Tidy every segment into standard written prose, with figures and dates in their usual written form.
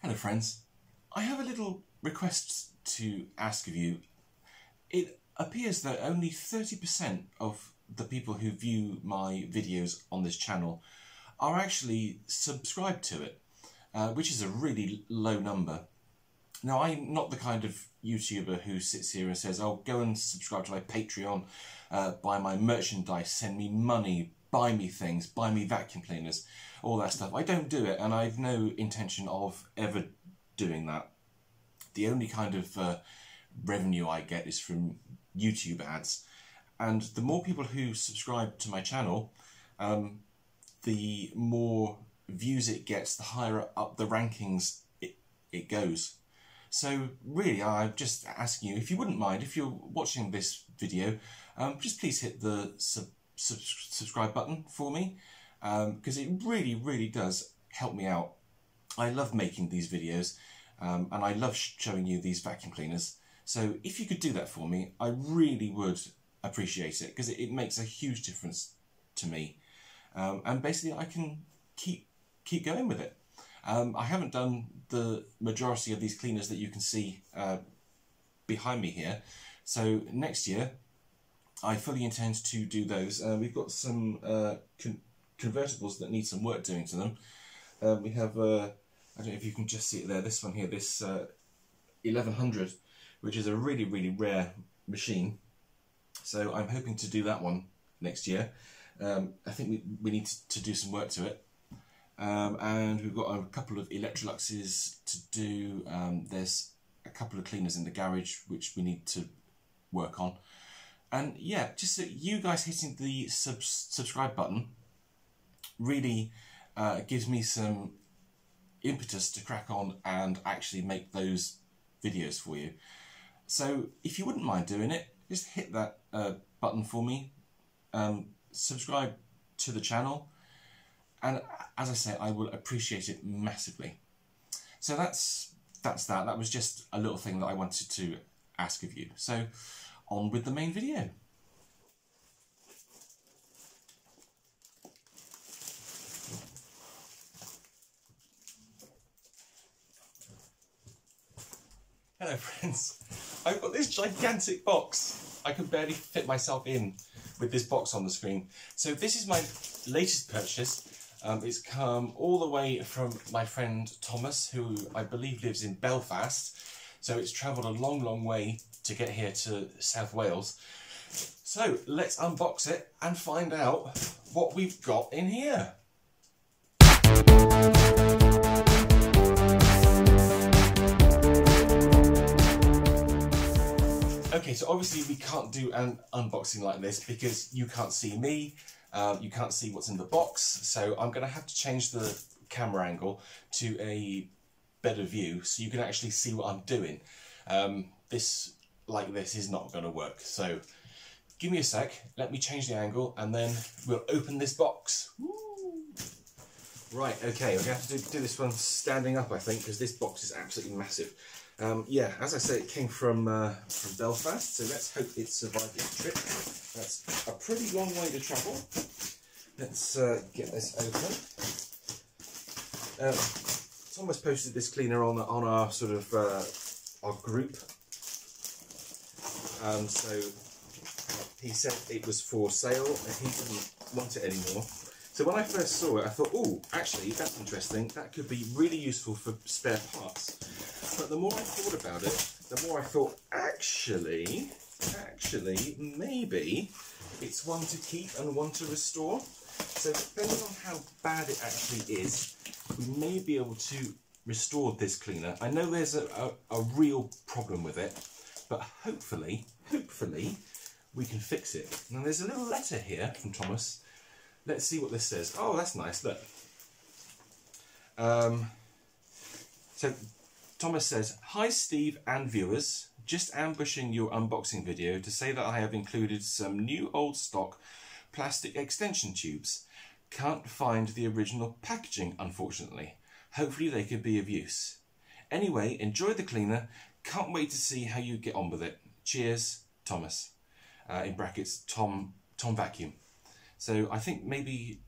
Hello friends, I have a little request to ask of you. It appears that only 30% of the people who view my videos on this channel are actually subscribed to it, which is a really low number. Now, I'm not the kind of YouTuber who sits here and says, oh, go and subscribe to my Patreon, buy my merchandise, send me money, buy me things, buy me vacuum cleaners, all that stuff. I don't do it, and I've no intention of ever doing that. The only kind of revenue I get is from YouTube ads. And the more people who subscribe to my channel, the more views it gets, the higher up the rankings it goes. So really, I'm just asking you, if you wouldn't mind, if you're watching this video, just please hit the subscribe button for me, because it really does help me out. I love making these videos, and I love showing you these vacuum cleaners. So if you could do that for me, I really would appreciate it, because it makes a huge difference to me. And basically I can keep going with it. I haven't done the majority of these cleaners that you can see behind me here. So next year, I fully intend to do those. We've got some convertibles that need some work doing to them. We have, I don't know if you can just see it there, this one here, this 1100, which is a really rare machine. So I'm hoping to do that one next year. I think we need to do some work to it. And we've got a couple of Electroluxes to do. There's a couple of cleaners in the garage which we need to work on. And yeah, just so you guys hitting the subscribe button really gives me some impetus to crack on and actually make those videos for you. So if you wouldn't mind doing it, just hit that button for me. Subscribe to the channel. And as I say, I will appreciate it massively. So that's that. That was just a little thing that I wanted to ask of you. So on with the main video. Hello friends. I've got this gigantic box. I could barely fit myself in with this box on the screen. So this is my latest purchase. It's come all the way from my friend Thomas, who I believe lives in Belfast. So it's travelled a long way to get here to South Wales. So let's unbox it and find out what we've got in here. Okay, so obviously we can't do an unboxing like this because you can't see me. You can't see what's in the box, so I'm going to have to change the camera angle to a better view so you can actually see what I'm doing. This is not going to work, so give me a sec, let me change the angle and then we'll open this box. Woo! Right, okay, we're going to have to do this one standing up, I think, because this box is absolutely massive. Yeah, as I say, it came from Belfast, so let's hope it survived its trip. That's a pretty long way to travel. Let's get this open. Thomas posted this cleaner on our sort of our group. So he said it was for sale and he didn't want it anymore. So when I first saw it, I thought, oh, actually, that's interesting. That could be really useful for spare parts. But the more I thought about it, the more I thought, actually, maybe it's one to keep and one to restore. So depending on how bad it actually is, we may be able to restore this cleaner. I know there's a real problem with it, but hopefully we can fix it. Now there's a little letter here from Thomas. Let's see what this says. Oh, that's nice, look. So Thomas says, "Hi Steve and viewers, just ambushing your unboxing video to say that I have included some new old stock plastic extension tubes. Can't find the original packaging, unfortunately. Hopefully they could be of use. Anyway, enjoy the cleaner. Can't wait to see how you get on with it. Cheers, Thomas." In brackets, Tom Vacuum. So I think maybe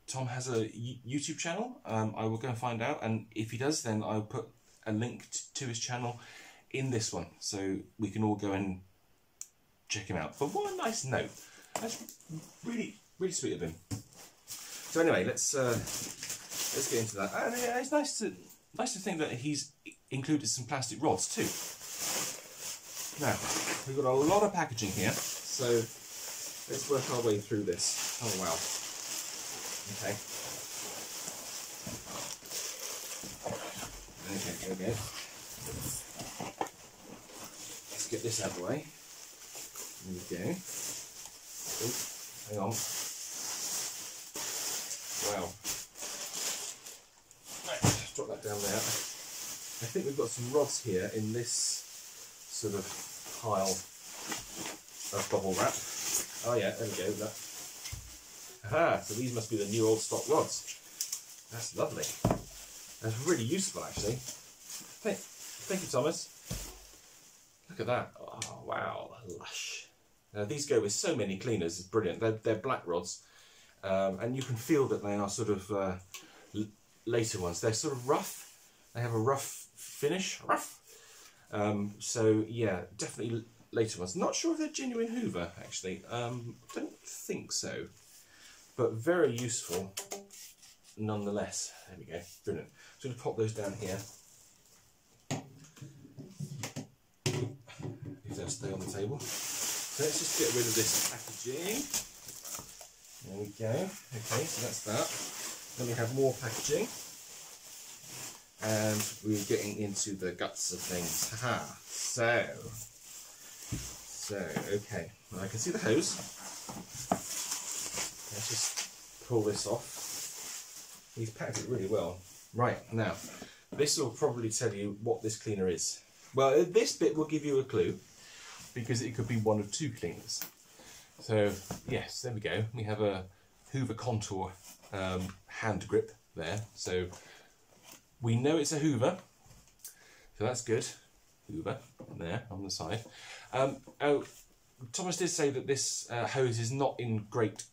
Tom has a YouTube channel. I will go and find out, and if he does, then I'll put a link to his channel in this one, so we can all go and check him out. But what a nice note! That's really, really sweet of him. So anyway, let's get into that. And it's nice to think that he's included some plastic rods too. Now we've got a lot of packaging here, so let's work our way through this. Oh wow! Okay. Okay, there we go. Let's get this out of the way. There we go. Oh, hang on. Wow. Right, drop that down there. I think we've got some rods here in this sort of pile of bubble wrap. Oh yeah, there we go. Look. Aha, so these must be the new old stock rods. That's lovely. That's really useful actually. Thank you, Thomas. Look at that. Oh wow, lush. Now these go with so many cleaners, it's brilliant. They're black rods. And you can feel that they are sort of later ones. They're sort of rough. They have a rough finish. Rough. So yeah, definitely later ones. Not sure if they're genuine Hoover actually. Don't think so. But very useful nonetheless. There we go. Brilliant. So I'm going to pop those down here. If they'll stay on the table. So let's just get rid of this packaging. There we go. Okay, so that's that. Then we have more packaging. And we're getting into the guts of things. Haha. So, okay. Well, I can see the hose. Let's just pull this off. He's packed it really well. Right, now, this will probably tell you what this cleaner is. Well, this bit will give you a clue, because it could be one of two cleaners. So, yes, there we go. We have a Hoover Contour hand grip there. So, we know it's a Hoover. So that's good. Hoover, there, on the side. Oh, Thomas did say that this hose is not in great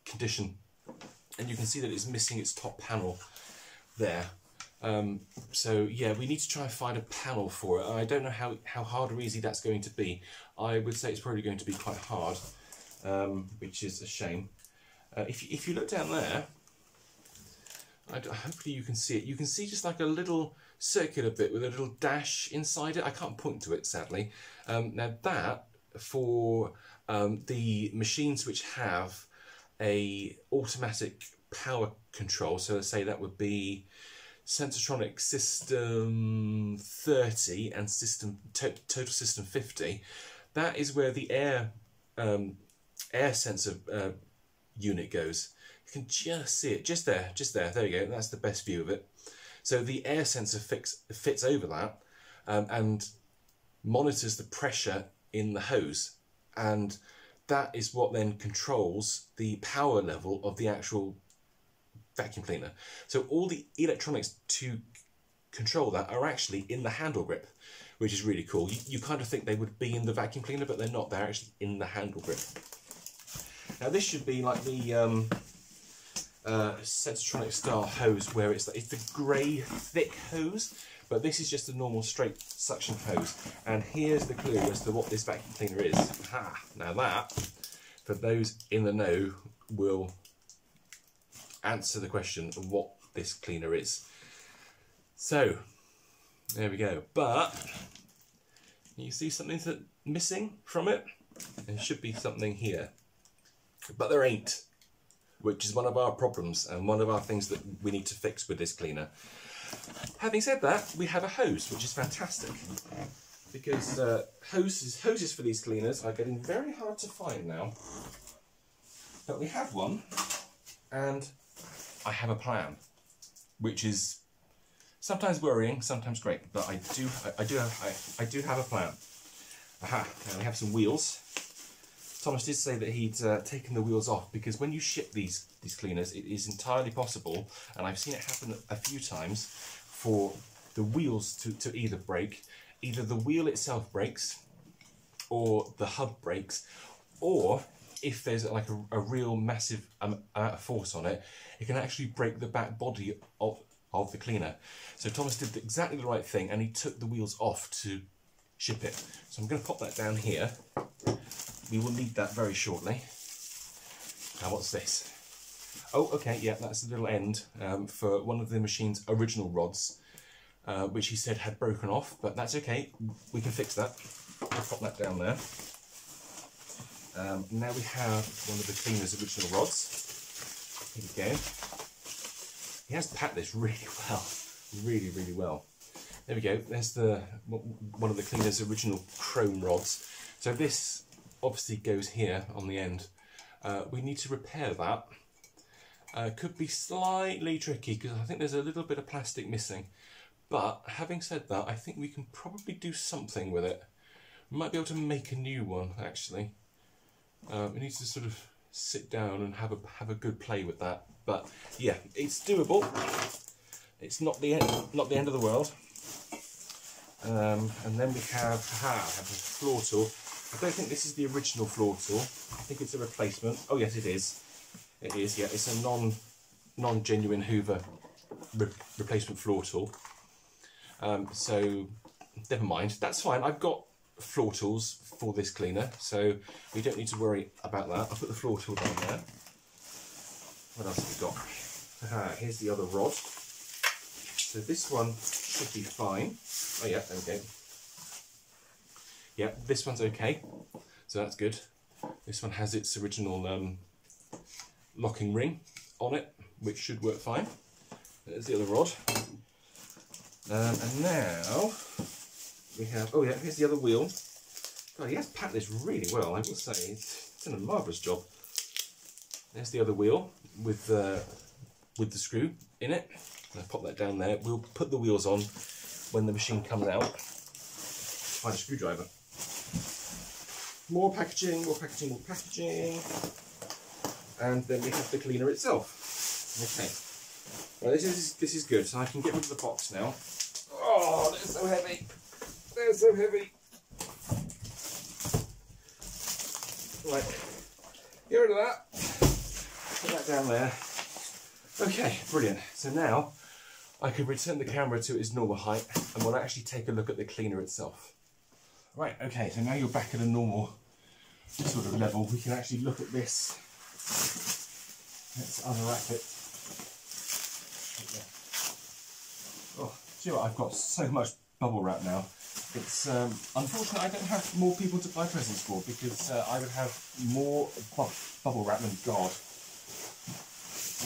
condition. And you can see that it's missing its top panel there. So yeah, we need to try and find a panel for it. I don't know how hard or easy that's going to be. I would say it's probably going to be quite hard, which is a shame. If you look down there, hopefully you can see it. You can see just like a little circular bit with a little dash inside it. I can't point to it, sadly. Now that, for the machines which have a automatic power control, so let's say that would be Sensortronic System 30 and Total System 50, that is where the air sensor unit goes. You can just see it, just there, there you go, that's the best view of it. So the air sensor fits over that and monitors the pressure in the hose, and that is what then controls the power level of the actual vacuum cleaner. So all the electronics to control that are actually in the handle grip, which is really cool. You kind of think they would be in the vacuum cleaner, but they're not. They're actually in the handle grip. Now this should be like the Sensortronic style hose, where it's the grey thick hose, but this is just a normal straight suction hose. And here's the clue as to what this vacuum cleaner is. Aha! Now that, for those in the know, will answer the question of what this cleaner is. So, there we go. But, you see something missing from it? There should be something here. But there ain't, which is one of our problems and one of our things that we need to fix with this cleaner. Having said that, we have a hose, which is fantastic, because hoses for these cleaners are getting very hard to find now. But we have one, and I have a plan, which is sometimes worrying, sometimes great. But I do have a plan. Aha! Now we have some wheels. Thomas did say that he'd taken the wheels off, because when you ship these cleaners, it is entirely possible, and I've seen it happen a few times, for the wheels to either break. Either the wheel itself breaks, or the hub breaks, or if there's like a real massive amount of force on it, it can actually break the back body of the cleaner. So Thomas did exactly the right thing, and he took the wheels off to ship it. So I'm going to pop that down here. We will need that very shortly. Now what's this? Oh, okay, yeah, that's the little end for one of the machine's original rods, which he said had broken off, but that's okay, we can fix that. I'll pop that down there. Now we have one of the cleaner's original rods. Here we go. He has packed this really well, really well. There we go, there's one of the cleaner's original chrome rods. So this obviously goes here on the end. We need to repair that. Could be slightly tricky because I think there's a little bit of plastic missing. But having said that, I think we can probably do something with it. We might be able to make a new one actually. We need to sort of sit down and have a good play with that. But yeah, it's doable. It's not the end of the world. And then we have a floor tool. I don't think this is the original floor tool. I think it's a replacement. Oh yes, it is. It is, yeah. It's a non-genuine Hoover replacement floor tool. So never mind. That's fine. I've got floor tools for this cleaner, so we don't need to worry about that. I'll put the floor tool down there. What else have we got? Here's the other rod. So this one should be fine. Oh yeah, there we go. Yeah, this one's okay, so that's good. This one has its original locking ring on it, which should work fine. There's the other rod. And now we have, oh yeah, here's the other wheel. God, he has packed this really well, I will say. It's done a marvellous job. There's the other wheel with the screw in it. I'll pop that down there. We'll put the wheels on when the machine comes out. Find a screwdriver. More packaging, more packaging, more packaging. And then we have the cleaner itself. Okay. Well, this is good. So I can get rid of the box now. Oh, they're so heavy. They're so heavy. Right. Get rid of that. Put that down there. Okay, brilliant. So now I can return the camera to its normal height and we'll actually take a look at the cleaner itself. Right, okay, so now you're back at a normal sort of level. We can actually look at this. Let's unwrap it. Oh, do you know what? I've got so much bubble wrap now. It's unfortunate I don't have more people to buy presents for because I would have more bubble wrap than God.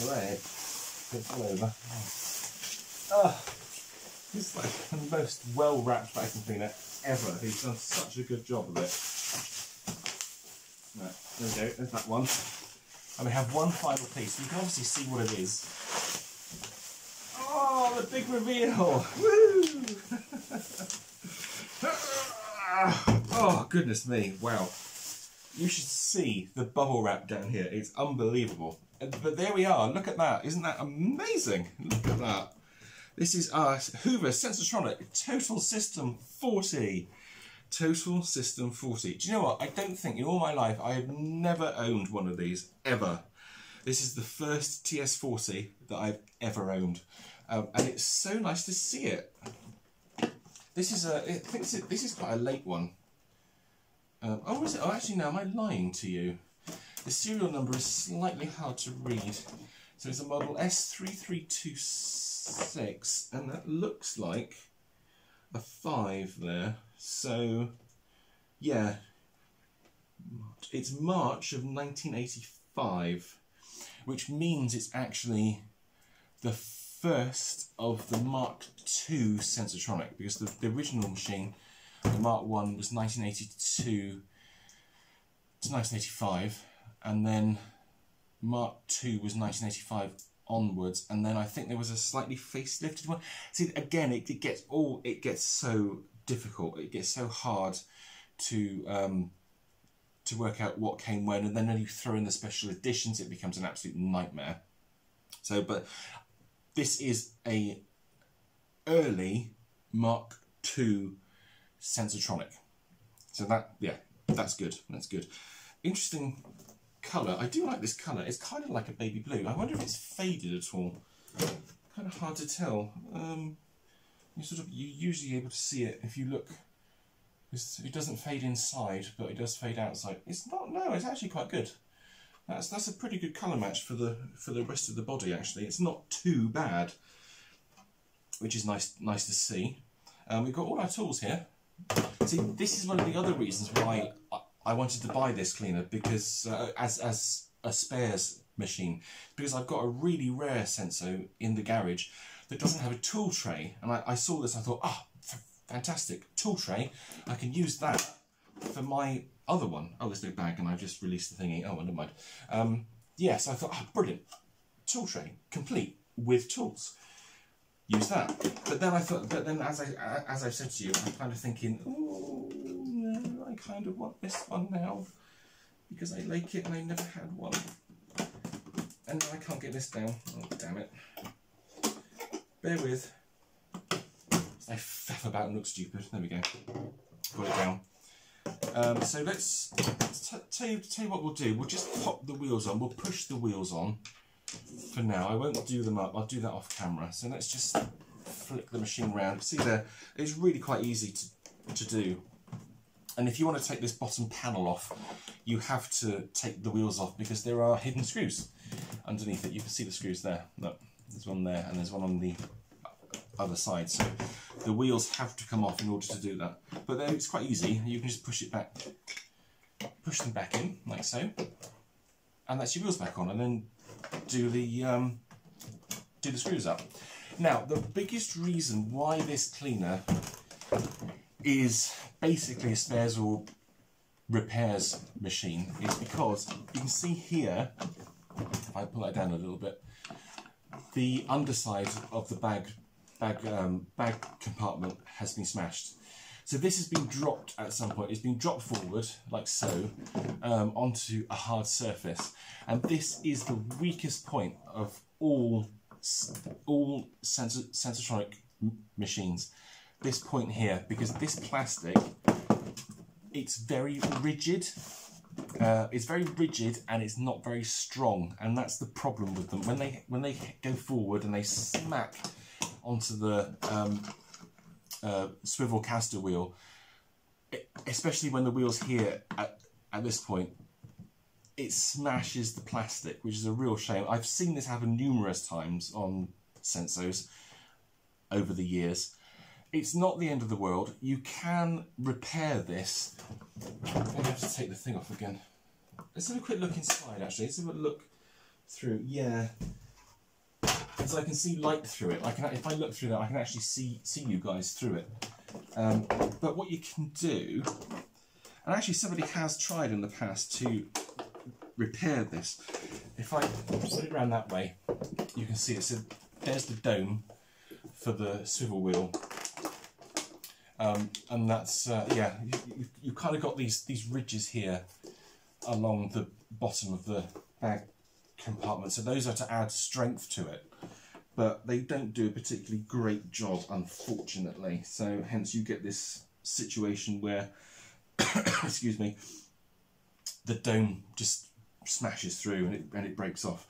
Right, it's all over. It's like the most well-wrapped vacuum cleaner ever. He's done such a good job of it. Right, there we go, there's that one. And we have one final piece. You can obviously see what it is. Oh, the big reveal! Woo! Oh, goodness me, wow. You should see the bubble wrap down here. It's unbelievable. But there we are, look at that. Isn't that amazing? Look at that. This is our Hoover Sensortronic Total System 40. Total System 40. Do you know what? I don't think in all my life I have never owned one of these, ever. This is the first TS40 that I've ever owned. And it's so nice to see it. This is I think this is quite a late one. Oh, is it? Oh, actually, no, am I lying to you? The serial number is slightly hard to read. So it's a model S3326, and that looks like a 5 there. So, yeah, it's March of 1985, which means it's actually the first of the Mark II Sensortronic, because the original machine, the Mark I, was 1982 to 1985, and then Mark II was 1985 onwards, and then I think there was a slightly facelifted one. See, again, it gets so difficult. It gets so hard to work out what came when, and then when you throw in the special editions, it becomes an absolute nightmare. So, but this is a early Mark II Sensortronic. So that, yeah, that's good. That's good. Interesting colour. I do like this colour. It's kind of like a baby blue. I wonder if it's faded at all. Kind of hard to tell. You're usually able to see it if you look. It doesn't fade inside, but it does fade outside. It's not. No, it's actually quite good. That's a pretty good colour match for the rest of the body. Actually, it's not too bad, which is nice to see. We've got all our tools here. See, this is one of the other reasons why I wanted to buy this cleaner, because as a spares machine, because I've got a really rare Senso in the garage that doesn't have a tool tray, and I saw this, I thought, fantastic, tool tray, I can use that for my other one. Oh, there's no bag, and I've just released the thingy. Oh, never mind. Yeah, so I thought, brilliant, tool tray, complete with tools. Use that. But then I thought, as I've said to you, I'm kind of thinking, oh no, I kind of want this one now because I like it and I never had one. And now I can't get this down. Oh, damn it. Bear with. I faff about and look stupid. There we go. Got it down. So let's tell you what we'll do. We'll just pop the wheels on. We'll push the wheels on. For now, I won't do them up, I'll do that off camera. So let's just flick the machine around. See there, it's really quite easy to do. And if you want to take this bottom panel off, you have to take the wheels off because there are hidden screws underneath it. You can see the screws there. Look, there's one there and there's one on the other side. So the wheels have to come off in order to do that. But then it's quite easy. You can just push it back, push them back in like so, and that's your wheels back on. And then do the screws up. Now, the biggest reason why this cleaner is basically a spares or repairs machine is because you can see here, if I pull that down a little bit, the underside of the bag compartment has been smashed. So this has been dropped at some point. It's been dropped forward, like so, onto a hard surface. And this is the weakest point of all sensotronic machines. This point here, because this plastic, it's very rigid. It's very rigid and it's not very strong, and that's the problem with them. When they go forward and they smack onto the swivel caster wheel, especially when the wheel's here at this point, it smashes the plastic, which is a real shame. I've seen this happen numerous times on Sensos over the years. It's not the end of the world. You can repair this. I'm going to have to take the thing off again. Let's have a quick look inside, actually. Let's have a look through. Yeah. So I can see light through it. If I look through that, I can actually see you guys through it. But what you can do, and actually somebody has tried in the past to repair this. If I put it around that way, you can see it. So there's the dome for the swivel wheel. And that's, yeah, you've kind of got these ridges here along the bottom of the bag compartment. So those are to add strength to it. But they don't do a particularly great job, unfortunately. So hence you get this situation where, excuse me, the dome just smashes through and it breaks off.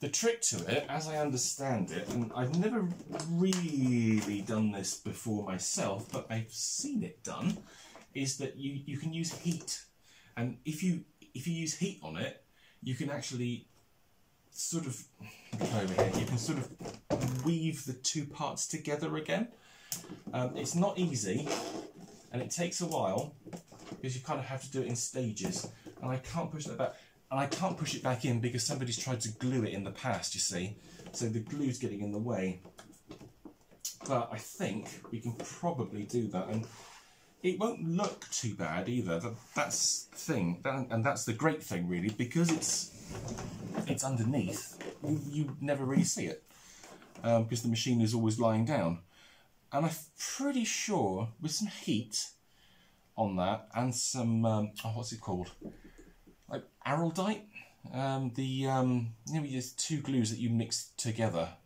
The trick to it, as I understand it, and I've never really done this before myself, but I've seen it done, is that you can use heat. And if you use heat on it, you can actually sort of, over here, you can sort of weave the two parts together again. It's not easy, and it takes a while, because you kind of have to do it in stages. And I can't push that back. And I can't push it back in because somebody's tried to glue it in the past, you see. So the glue's getting in the way. But I think we can probably do that. And it won't look too bad either. That's the thing. And that's the great thing, really, because it's underneath. You never really see it. Because the machine is always lying down. And I'm pretty sure with some heat on that and some, what's it called? Like araldite, you know, there's two glues that you mix together.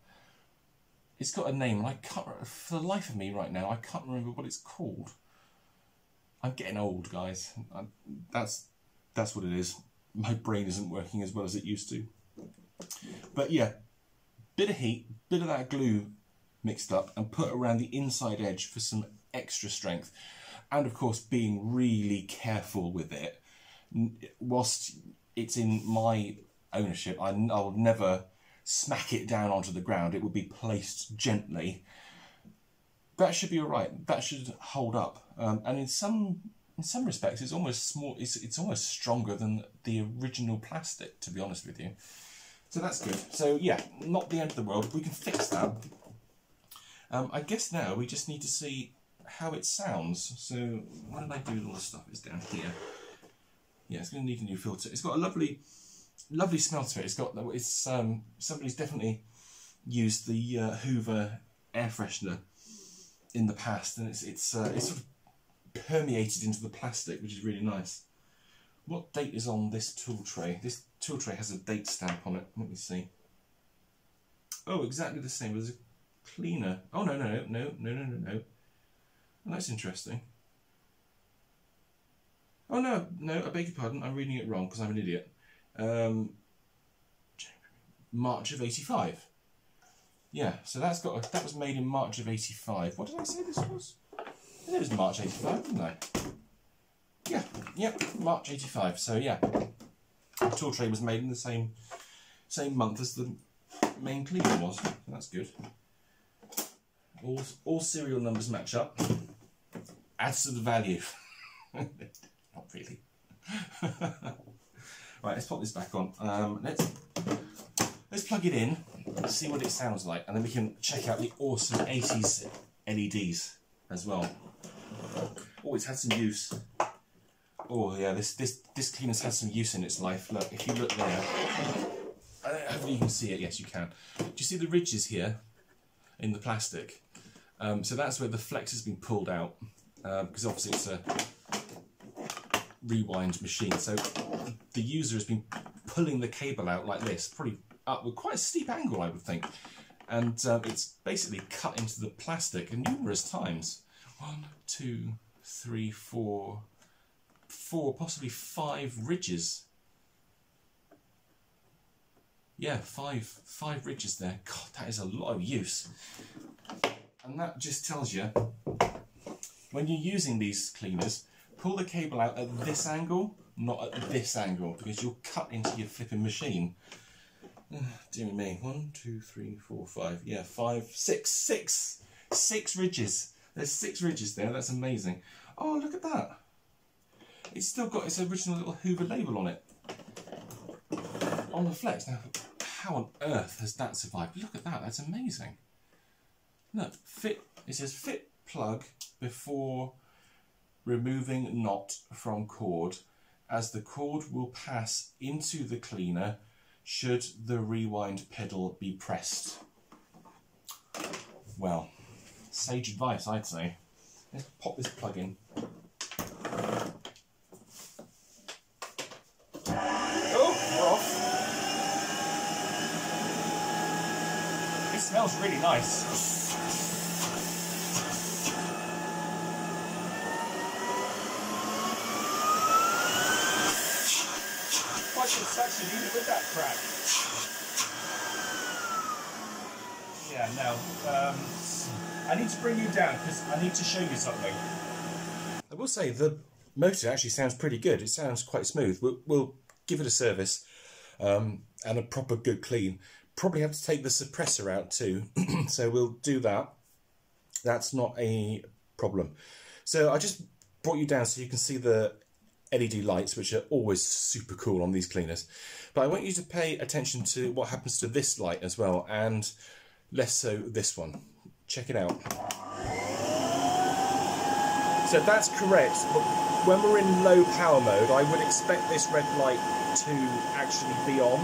It's got a name, and I can't, for the life of me right now, I can't remember what it's called. I'm getting old, guys. That's what it is. my brain isn't working as well as it used to. But yeah, bit of heat, bit of that glue mixed up and put around the inside edge for some extra strength. And of course being really careful with it. Whilst it's in my ownership, I'll never smack it down onto the ground. It would be placed gently. That should be all right. That should hold up. And in some respects, it's almost small. It's almost stronger than the original plastic, to be honest with you. So that's good. So yeah, not the end of the world. We can fix that. I guess now we just need to see how it sounds. So what did I do with all the stuff? It's down here. Yeah, it's going to need a new filter. It's got a lovely smell to it. Somebody's definitely used the Hoover air freshener in the past, and it's sort of permeated into the plastic, which is really nice. What date is on this tool tray? This tool tray has a date stamp on it. Let me see. Oh, exactly the same. There's a cleaner. Oh no. Oh, that's interesting. Oh no, I beg your pardon. I'm reading it wrong because I'm an idiot. March of '85. Yeah, so that was made in March of '85. What did I say this was? I said it was March '85, didn't I? Yeah, March '85. So yeah, the tool tray was made in the same month as the main cleaner was. So that's good. All serial numbers match up. Adds to the value. Not really. Right, let's pop this back on. Let's plug it in, see what it sounds like, and then we can check out the awesome 80s LEDs as well. Oh, it's had some use. Oh yeah, this cleaner's had some use in its life. Look, if you look there, hopefully you can see it. Yes, you can. Do you see the ridges here in the plastic? So that's where the flex has been pulled out, because obviously it's a rewind machine. So the user has been pulling the cable out like this, probably up with quite a steep angle, I would think. And it's basically cut into the plastic numerous times. 1, 2, 3, 4, possibly 5 ridges. Yeah, five ridges there. God, that is a lot of use. And that just tells you, when you're using these cleaners, pull the cable out at this angle, not at this angle, because you'll cut into your flipping machine. Dear me. 1, 2, 3, 4, 5. Yeah, 5, 6 ridges. There's 6 ridges there. That's amazing. Oh, look at that. It's still got its original little Hoover label on it. On the flex. Now, how on earth has that survived? Look at that. That's amazing. Look, fit. It says fit plug before removing knot from cord, as the cord will pass into the cleaner should the rewind pedal be pressed. Well, sage advice, I'd say. Let's pop this plug in. Oh, we're off. It smells really nice. Suction even with that crack. Yeah, no. I need to bring you down because I need to show you something. I will say the motor actually sounds pretty good. It sounds quite smooth. We'll give it a service and a proper good clean. Probably have to take the suppressor out too. So we'll do that. That's not a problem. So I just brought you down so you can see the LED lights, which are always super cool on these cleaners. But I want you to pay attention to what happens to this light as well, and less so this one. Check it out. So that's correct, but when we're in low power mode, I would expect this red light to actually be on.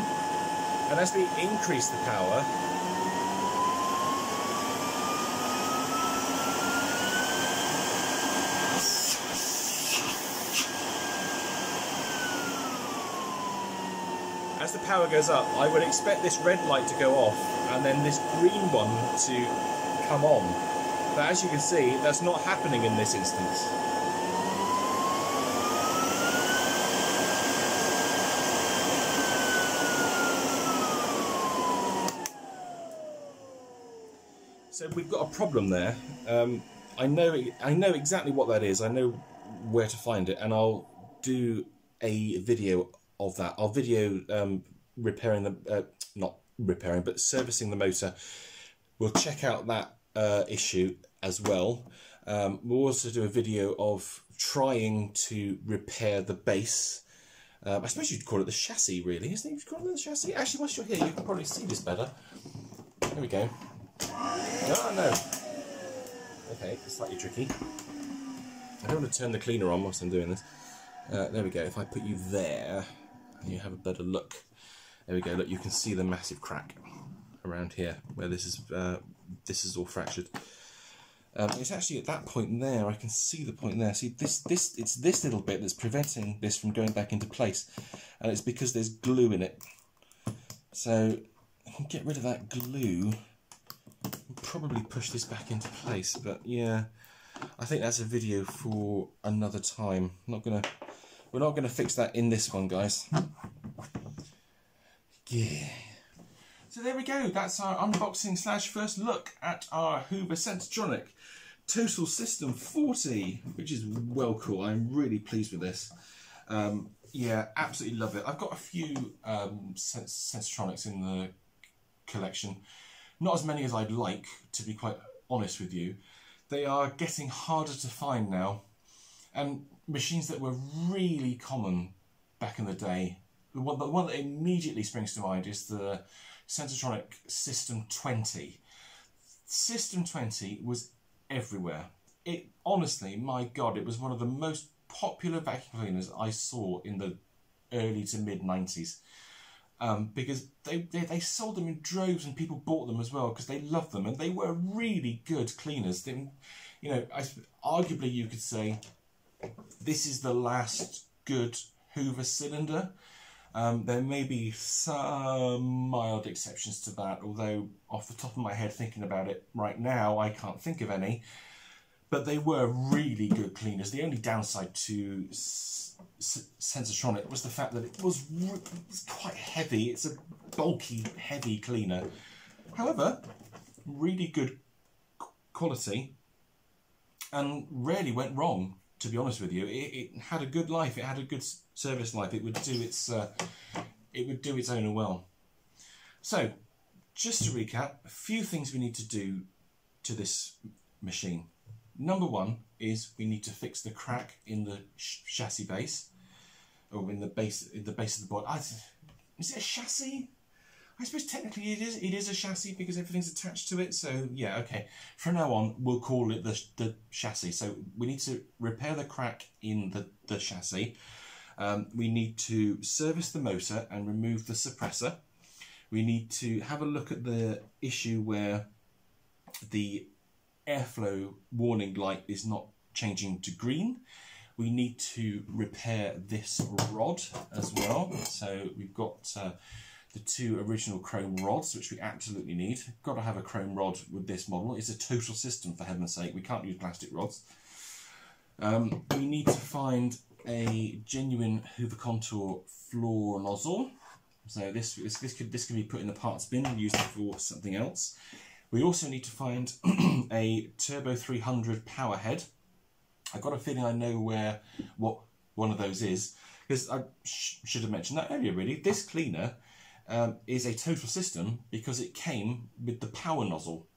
And as we increase the power, as the power goes up, I would expect this red light to go off and then this green one to come on. But as you can see, that's not happening in this instance. So we've got a problem there. I know exactly what that is. I know where to find it, and I'll do a video of that. I'll video repairing the not repairing, but servicing the motor. We'll check out that issue as well. We'll also do a video of trying to repair the base. I suppose you'd call it the chassis, really, isn't it? You'd call it the chassis. Actually, once you're here, you can probably see this better. There we go. Oh no. Okay, it's slightly tricky. I don't want to turn the cleaner on whilst I'm doing this. There we go. If I put you there, you have a better look. There we go. Look, you can see the massive crack around here where this is all fractured. It's actually at that point there. I can see the point there. See it's this little bit that's preventing this from going back into place, and it's because there's glue in it. So I can get rid of that glue. Probably push this back into place, but yeah, I think that's a video for another time. We're not gonna fix that in this one, guys. Yeah. So there we go. That's our unboxing / first look at our Hoover Sensatronic Total System 40, which is well cool. I'm really pleased with this. Yeah, absolutely love it. I've got a few Sensatronics in the collection. Not as many as I'd like, to be quite honest with you. They are getting harder to find now. And machines that were really common back in the day. The one that immediately springs to mind is the Sensatronic System 20. System 20 was everywhere. It honestly, my God, it was one of the most popular vacuum cleaners I saw in the early to mid 90s. Because they sold them in droves and people bought them as well because they loved them, and they were really good cleaners. They, you know, arguably you could say this is the last good Hoover cylinder. There may be some mild exceptions to that, although off the top of my head thinking about it right now I can't think of any. But they were really good cleaners. The only downside to Sensatronic was the fact that it was quite heavy. It's a bulky, heavy cleaner. However, really good quality and rarely went wrong, to be honest with you. It had a good life. It had a good service life. It would do its owner well. So, just to recap, a few things we need to do to this machine. Number one is we need to fix the crack in the chassis base, or in the base of the board. Is it a chassis? I suppose technically it is a chassis because everything's attached to it. So yeah, okay. From now on, we'll call it the chassis. So we need to repair the crack in the chassis. We need to service the motor and remove the suppressor. We need to have a look at the issue where the airflow warning light is not changing to green. We need to repair this rod as well. So we've got the two original chrome rods, which we absolutely need. Got to have a chrome rod with this model. It's a total system, for heaven's sake. We can't use plastic rods. We need to find a genuine Hoover Contour floor nozzle. So this could be put in the parts bin and used for something else. We also need to find a Turbo 300 power head. I've got a feeling I know what one of those is, because I should have mentioned that earlier really. This cleaner is a total system because it came with the power nozzle.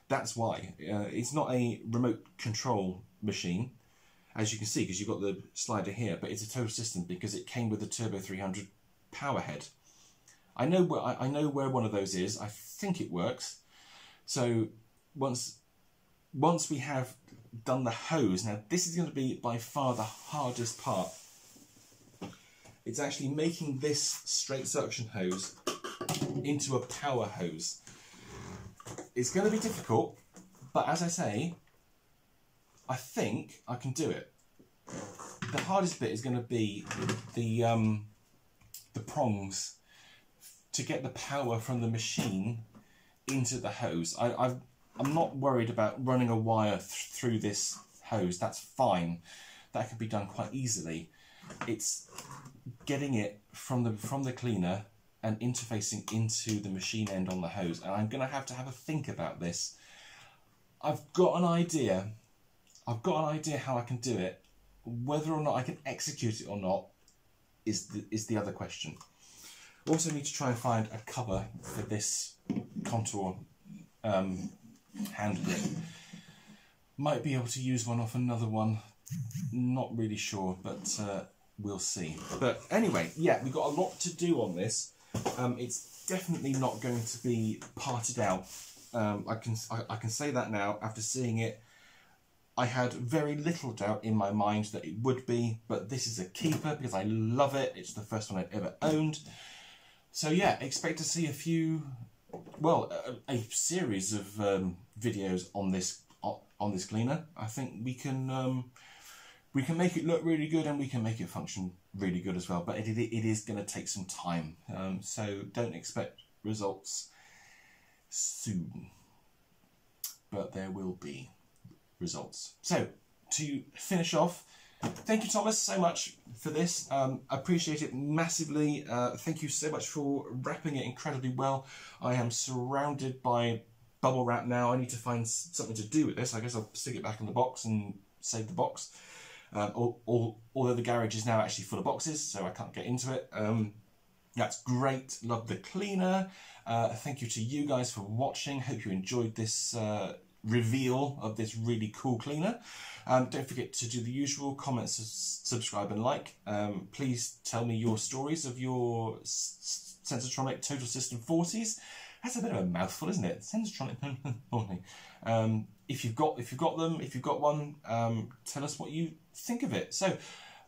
That's why. It's not a remote control machine, as you can see, because you've got the slider here, but it's a total system because it came with the Turbo 300 power head. I know where one of those is. I think it works. So once we have done the hose, now this is going to be by far the hardest part. It's actually making this straight suction hose into a power hose. It's going to be difficult, but as I say, I think I can do it. The hardest bit is going to be the prongs to get the power from the machine into the hose. I'm not worried about running a wire through this hose. That's fine. That can be done quite easily. It's getting it from the cleaner and interfacing into the machine end on the hose. And I'm going to have a think about this I've got an idea. I've got an idea how I can do it. Whether or not I can execute it or not is the other question. Also need to try and find a cover for this contour hand grip. Might be able to use one off another one. Not really sure, but we'll see. But anyway, yeah, we've got a lot to do on this. It's definitely not going to be parted out. I can say that now after seeing it. I had very little doubt in my mind that it would be, but this is a keeper because I love it. It's the first one I've ever owned. So yeah, expect to see a few, well, a series of videos on this cleaner. I think we can make it look really good and we can make it function really good as well. But it is going to take some time, so don't expect results soon. But there will be results. So to finish off, thank you, Thomas, so much for this. Appreciate it massively. Thank you so much for wrapping it incredibly well. I am surrounded by bubble wrap now. I need to find something to do with this. I guess I'll stick it back in the box and save the box. Although the garage is now actually full of boxes, so I can't get into it. That's great. Love the cleaner. Thank you to you guys for watching. Hope you enjoyed this reveal of this really cool cleaner. Don't forget to do the usual, comment, subscribe and like. Please tell me your stories of your Sensortronic Total System 40s. That's a bit of a mouthful, isn't it? Sensortronic 40. If you've got one, tell us what you think of it. So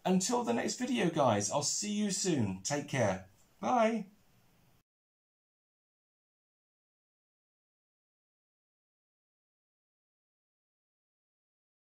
until the next video, guys, I'll see you soon. Take care. Bye.